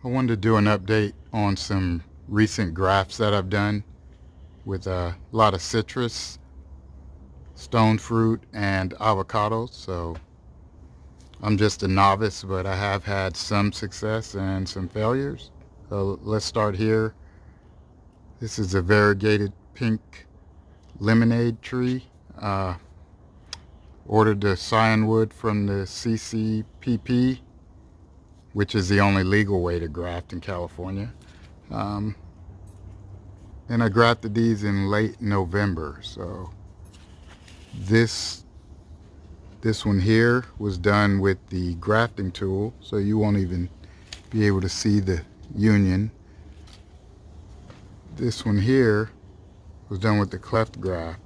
I wanted to do an update on some recent grafts that I've done with a lot of citrus, stone fruit, and avocado. So I'm just a novice, but I have had some success and some failures. So let's start here. This is a variegated pink lemonade tree. Uh, Ordered the cyanwood from the CCPP, which is the only legal way to graft in California. Um, and I grafted these in late November. So this this one here was done with the grafting tool, so you won't even be able to see the union. This one here was done with the cleft graft,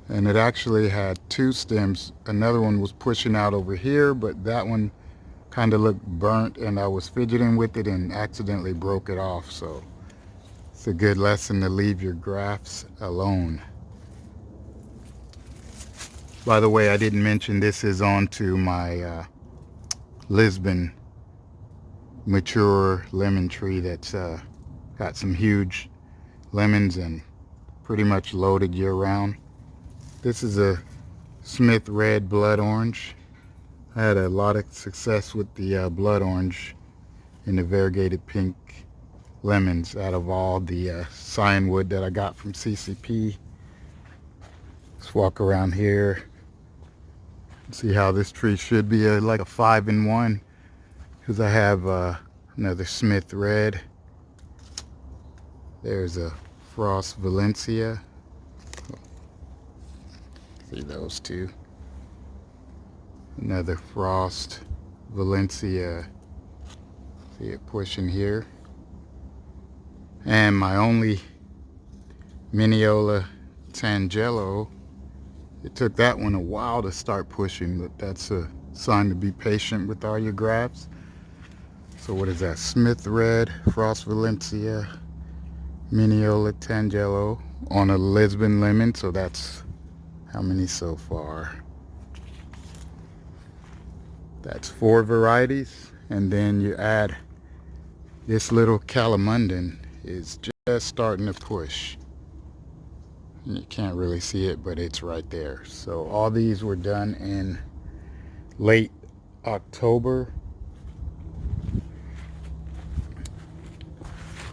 and it actually had two stems. Another one was pushing out over here, but that one kind of looked burnt, and I was fidgeting with it and accidentally broke it off. So it's a good lesson to leave your grafts alone. By the way, I didn't mention this is onto my Lisbon mature lemon tree that's got some huge lemons and pretty much loaded year round. This is a Smith Red Blood Orange. I had a lot of success with the blood orange and the variegated pink lemons out of all the cyanwood that I got from CCP. Let's walk around here and see how this tree should be like a 5-in-1, because I have another Smith Red. There's a Frost Valencia. See those two. Another Frost Valencia. See it pushing here. And my only Mineola Tangelo. It took that one a while to start pushing, but that's a sign to be patient with all your grafts. So what is that? Smith Red, Frost Valencia, Mineola Tangelo on a Lisbon lemon. So that's how many so far? That's 4 varieties. And then you add this little Calamundan is just starting to push. You can't really see it, but it's right there. So all these were done in late October.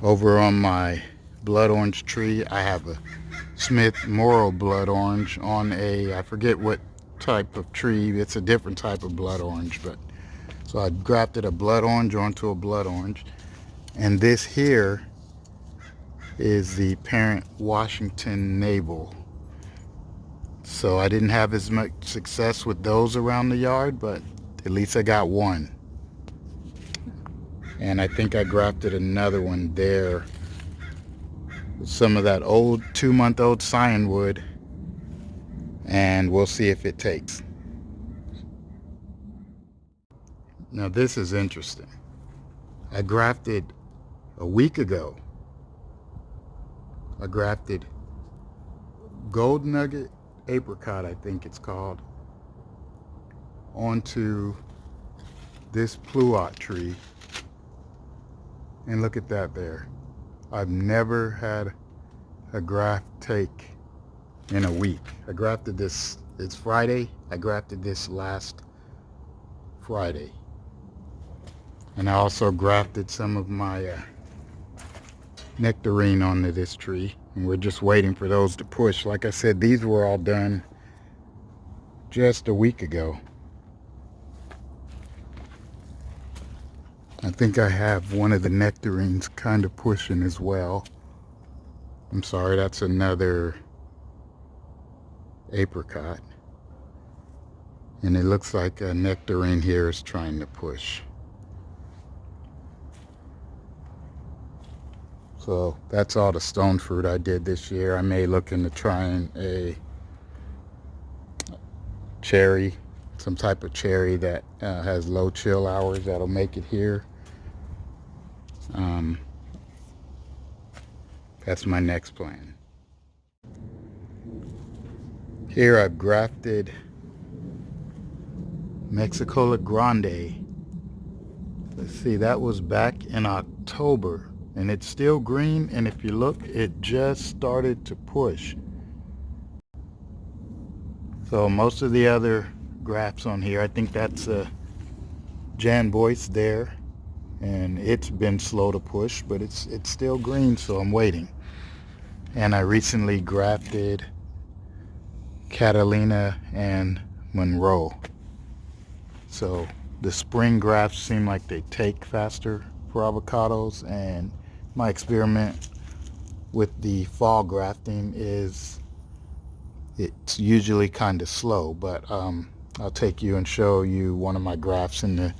Over on my blood orange tree, I have a Smith Morrow blood orange on I forget what type of tree. It's a different type of blood orange, but so I grafted a blood orange onto a blood orange. And this here is the parent Washington Navel. So I didn't have as much success with those around the yard, but at least I got one. And I think I grafted another one there with some of that old 2-month-old cyanwood, and we'll see if it takes. Now this is interesting. I grafted a week ago. I grafted Gold Nugget Apricot, I think it's called, onto this pluot tree. And look at that there. I've never had a graft take in a week. I grafted this, it's Friday. I grafted this last Friday. And I also grafted some of my nectarine onto this tree. And we're just waiting for those to push. Like I said, these were all done just a week ago. I think I have one of the nectarines kind of pushing as well. I'm sorry, that's another apricot. And it looks like a nectarine here is trying to push. So that's all the stone fruit I did this year. I may look into trying a cherry, some type of cherry that has low chill hours that'll make it here. That's my next plan. Here I've grafted Mexicola Grande. Let's see, that was back in October, and it's still green, and if you look, it just started to push. So most of the other grafts on here, I think that's Jan Boyce there, and it's been slow to push, but it's still green, so I'm waiting. And I recently grafted Catalina and Monroe. So the spring grafts seem like they take faster for avocados, and my experiment with the fall grafting is it's usually kind of slow, but I'll take you and show you one of my grafts in the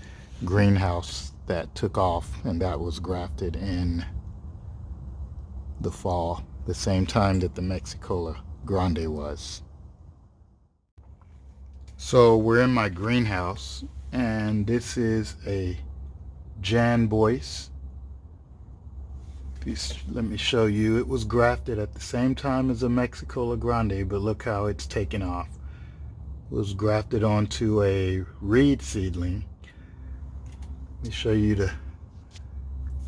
greenhouse that took off, and that was grafted in the fall, the same time that the Mexicola Grande was. So we're in my greenhouse, and this is a Jan Boyce. Let me show you. It was grafted at the same time as a Mexicola Grande, but look how it's taken off. It was grafted onto a reed seedling. Let me show you the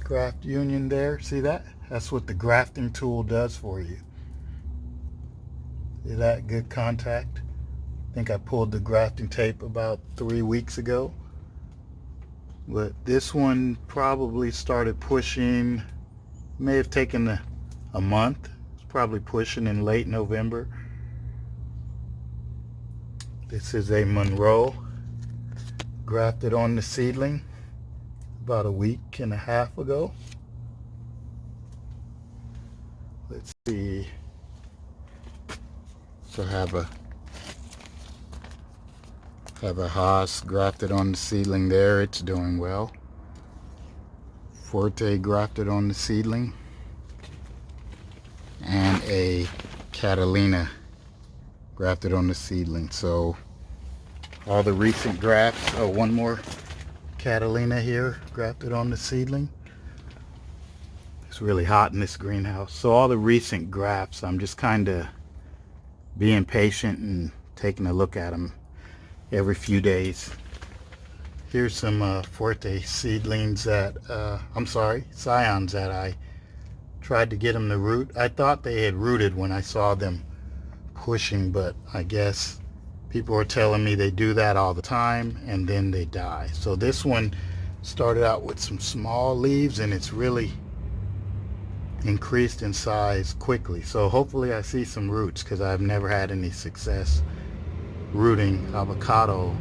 graft union there. See that? That's what the grafting tool does for you. See that? Good contact. I think I pulled the grafting tape about 3 weeks ago. But this one probably started pushing, may have taken a month. It's probably pushing in late November. This is a Monroe, grafted on the seedling about a week and a half ago. Let's see. So have a Haas grafted on the seedling there. It's doing well. Forte grafted on the seedling, and a Catalina grafted on the seedling. So all the recent grafts. Oh, one more Catalina here grafted on the seedling. It's really hot in this greenhouse. So all the recent grafts, I'm just kind of being patient and taking a look at them every few days. Here's some Forte seedlings that, scions that I tried to get them to root. I thought they had rooted when I saw them pushing, but I guess people are telling me they do that all the time and then they die. So this one started out with some small leaves, and it's really increased in size quickly. So hopefully I see some roots, because I've never had any success rooting avocado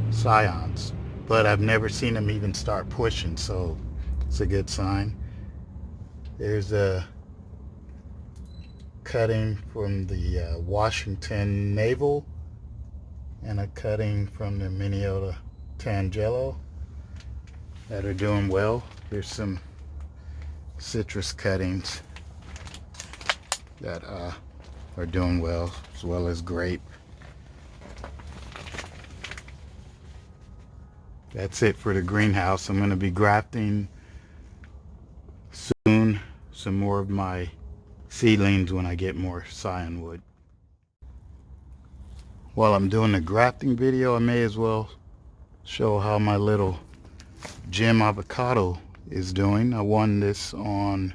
scions, but I've never seen them even start pushing, so it's a good sign. There's a cutting from the Washington Navel and a cutting from the Minnesota Tangelo that are doing well. There's some citrus cuttings that are doing well, as well as grape. That's it for the greenhouse. I'm going to be grafting soon some more of my seedlings when I get more scion wood. While I'm doing the grafting video, I may as well show how my little gem avocado is doing. I won this from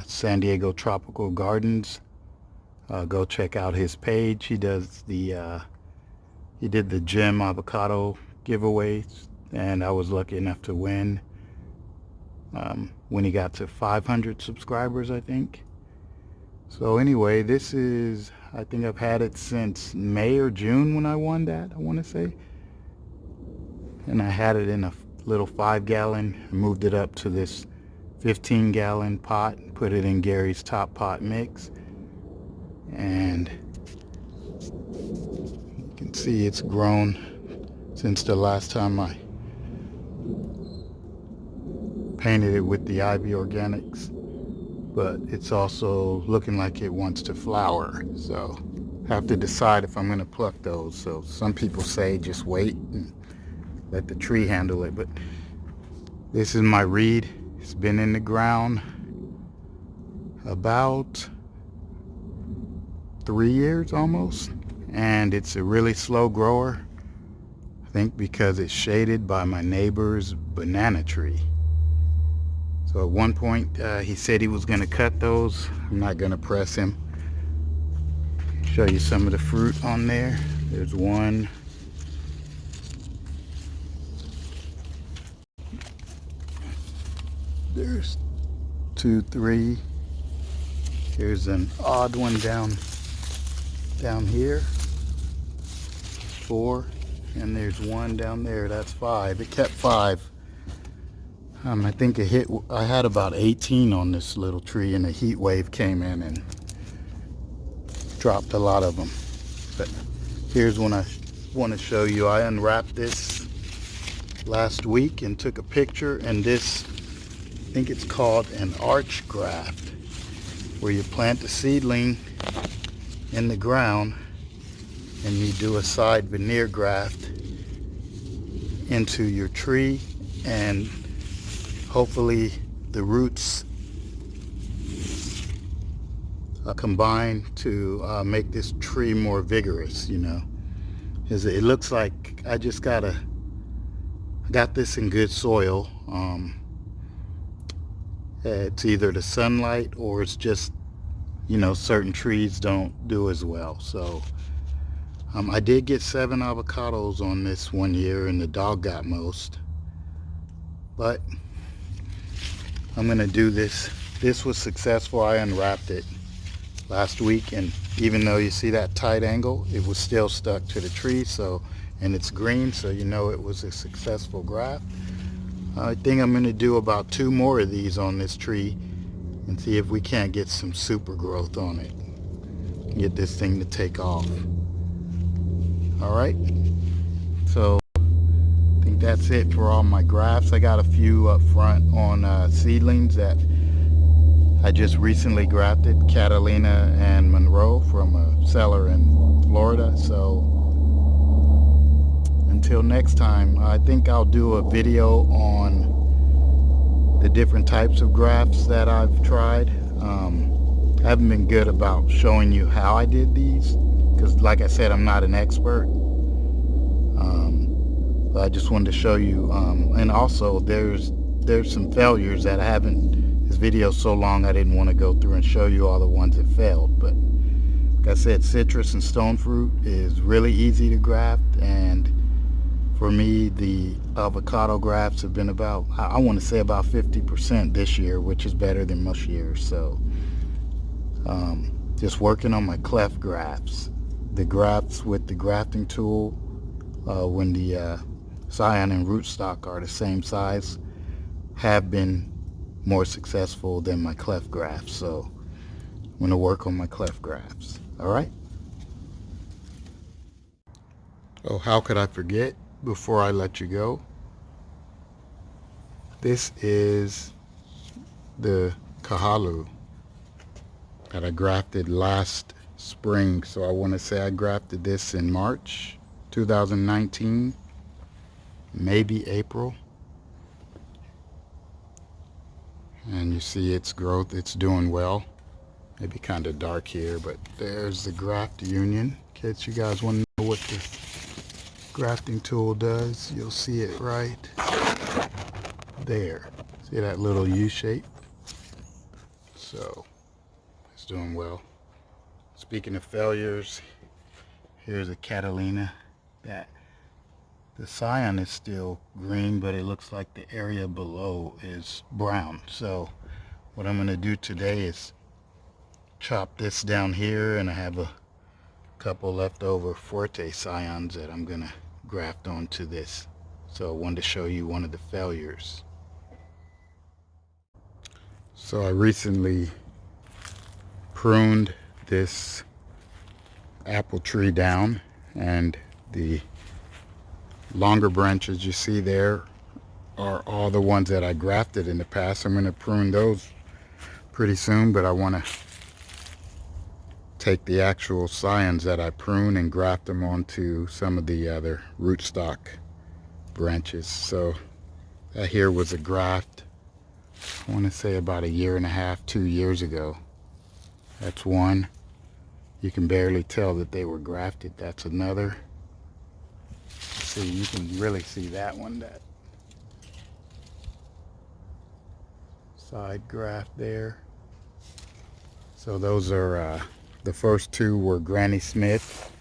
San Diego Tropical Gardens. Go check out his page. He does he did the gem avocado giveaways, and I was lucky enough to win when he got to 500 subscribers, I think. So anyway, this is, I think I've had it since May or June when I won that, I want to say. And I had it in a little 5-gallon, moved it up to this 15-gallon pot, put it in Gary's Top Pot mix, and you can see it's grown since the last time I painted it with the Ivy Organics, but it's also looking like it wants to flower, so I have to decide if I'm going to pluck those. So some people say just wait and let the tree handle it, but this is my reed. It's been in the ground about 3 years almost, and it's a really slow grower. I think because it's shaded by my neighbor's banana tree. So at one point he said he was going to cut those. I'm not going to press him. Show you some of the fruit on there. There's one. There's 2, 3. Here's an odd one down here. 4. And there's one down there. That's 5. It kept 5. I think I had about 18 on this little tree, and a heat wave came in and dropped a lot of them. But here's one I want to show you. I unwrapped this last week and took a picture, and this, I think it's called an arch graft, where you plant the seedling in the ground and you do a side veneer graft into your tree, and hopefully the roots combine to make this tree more vigorous, you know. It looks like I got this in good soil. It's either the sunlight or it's just, you know, certain trees don't do as well. So I did get 7 avocados on this one year, and the dog got most. But I'm gonna do this. This was successful. I unwrapped it last week, and even though you see that tight angle, it was still stuck to the tree. So, and it's green, so you know it was a successful graft. I think I'm gonna do about 2 more of these on this tree and see if we can't get some super growth on it. Get this thing to take off. All right. So I think that's it for all my grafts. I got a few up front on seedlings that I just recently grafted, Catalina and Monroe, from a seller in Florida. So until next time, I think I'll do a video on the different types of grafts that I've tried. I haven't been good about showing you how I did these, because like I said, I'm not an expert. But I just wanted to show you, and also there's some failures that I haven't. This video's so long I didn't want to go through and show you all the ones that failed. But like I said, citrus and stone fruit is really easy to graft, and for me the avocado grafts have been about, I want to say about 50% this year, which is better than most years. So just working on my cleft grafts. The grafts with the grafting tool, when the scion and rootstock are the same size, have been more successful than my cleft grafts. So I'm going to work on my cleft grafts. All right. Oh, how could I forget before I let you go? This is the kahalu that I grafted last spring. So I want to say I grafted this in March 2019, maybe April. And you see its growth, it's doing well. Maybe kind of dark here, but there's the graft union. In case you guys want to know what the grafting tool does, you'll see it right there. See that little U shape? So it's doing well. Speaking of failures, here's a Catalina that the scion is still green, but it looks like the area below is brown. So what I'm going to do today is chop this down here, and I have a couple leftover Forte scions that I'm going to graft onto this. So I wanted to show you one of the failures. So I recently pruned this apple tree down, and the longer branches you see there are all the ones that I grafted in the past. I'm going to prune those pretty soon, but I want to take the actual scions that I prune and graft them onto some of the other rootstock branches. So that here was a graft, I want to say about 1.5 to 2 years ago. That's one. You can barely tell that they were grafted. That's another. see, you can really see that one, that side graft there. So those are the first two were Granny Smith.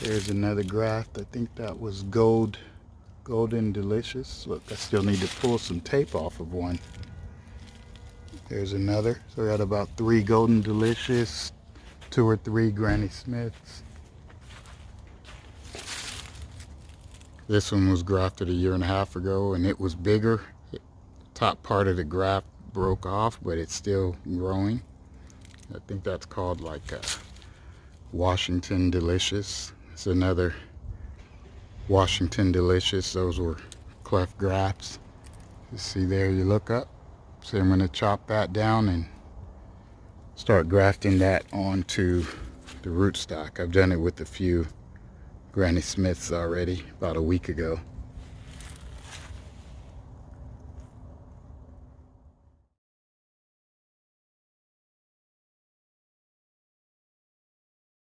There's another graft. I think that was Golden Delicious. Look, I still need to pull some tape off of one. There's another. So we got about 3 Golden Delicious, 2 or 3 Granny Smiths. This one was grafted a year and a half ago, and it was bigger. Top part of the graft broke off, but it's still growing. I think that's called like Washington Delicious. It's another Washington Delicious. Those were cleft grafts. You see there, you look up. So I'm going to chop that down and start grafting that onto the rootstock. I've done it with a few Granny Smiths already about a week ago.